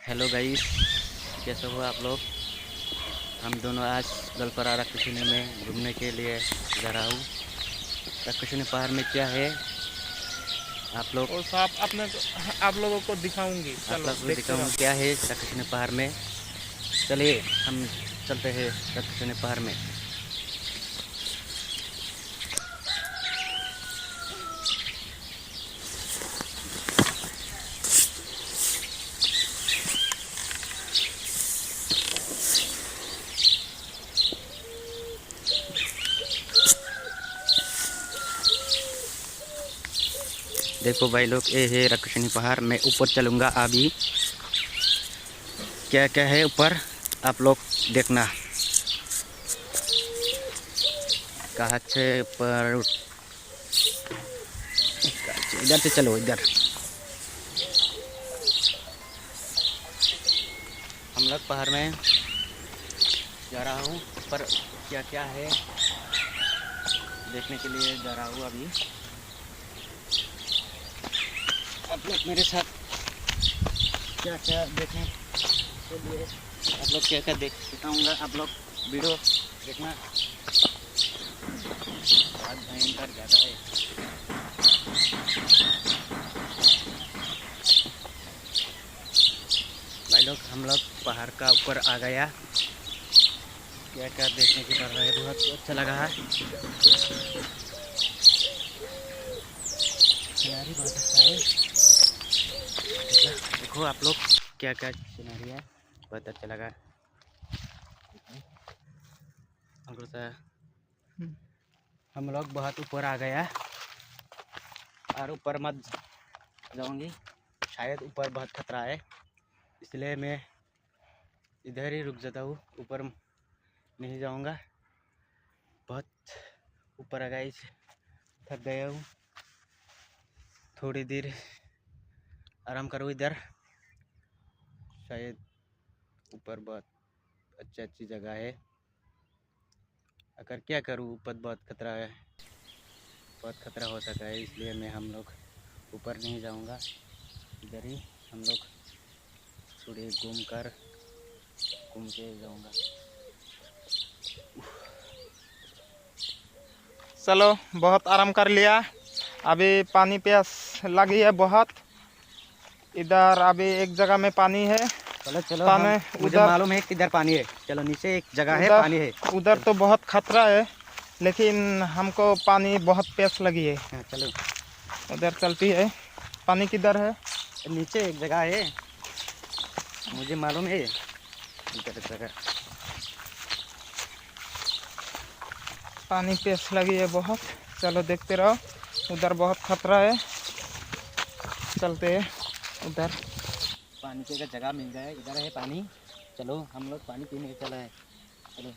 Hello guys, कैसे हो आप लोग। हम दोनों आज गलपरा रक्षिणी में घूमने के लिए जा रहा हूँ। रक्षिणी पहाड़ में क्या है आप लोग और साफ अपने आप लोगों को दिखाऊंगी। आप चलो लोग को देखते दिखाऊंगा रहो। क्या है रक्षिणी पहाड़ में। चलिए हम चलते हैं रक्षिणी पहाड़ में। देखो भाई लोग, ये है रक्षिणी पहाड़। मैं ऊपर चलूँगा अभी। क्या क्या है ऊपर आप लोग देखना। कहाँ से ऊपर, इधर से चलो। इधर हम लोग पहाड़ में जा रहा हूँ। ऊपर क्या क्या है देखने के लिए जा रहा हूँ अभी। आप लोग मेरे साथ क्या क्या देखने के लिए, आप लोग क्या क्या दिखाऊंगा। आप लोग वीडियो देखना। बहुत भयंकर जगह है। भाई लोग, हम लोग पहाड़ का ऊपर आ गया। क्या क्या देखने के पड़ रहा है, बहुत अच्छा लगा है। सिनारी बहुत अच्छा है। देखो आप लोग क्या क्या सिनारी है, बहुत अच्छा लगा हमको सा। हम लोग बहुत ऊपर आ गया और ऊपर मत जाऊंगी, शायद ऊपर बहुत खतरा है, इसलिए मैं इधर ही रुक जाता हूँ। ऊपर नहीं जाऊंगा। बहुत ऊपर आ गया, थक गया हूँ। थोड़ी देर आराम करूँ इधर। शायद ऊपर बहुत अच्छी अच्छी जगह है। अगर क्या करूँ, ऊपर बहुत खतरा है, बहुत खतरा हो सकता है, इसलिए मैं हम लोग ऊपर नहीं जाऊंगा। इधर ही हम लोग थोड़ी घूम के जाऊंगा। चलो बहुत आराम कर लिया। अभी पानी प्यास लगी है बहुत। इधर अभी एक जगह में पानी है। चलो चलो, हम पानी मुझे उधर मालूम है किधर पानी है। चलो, नीचे एक जगह है, उधर पानी है। उधर चलो। तो बहुत खतरा है, लेकिन हमको पानी बहुत प्यास लगी है। हाँ चलो, उधर चलती है। पानी किधर है? नीचे एक जगह है, मुझे मालूम है इधर जगह। पानी प्यास लगी है बहुत। चलो देखते रहो। उधर बहुत खतरा है, चलते हैं उधर। पानी की अगर जगह मिल जाए, इधर है पानी। चलो हम लोग पानी पीने चला है। चलो।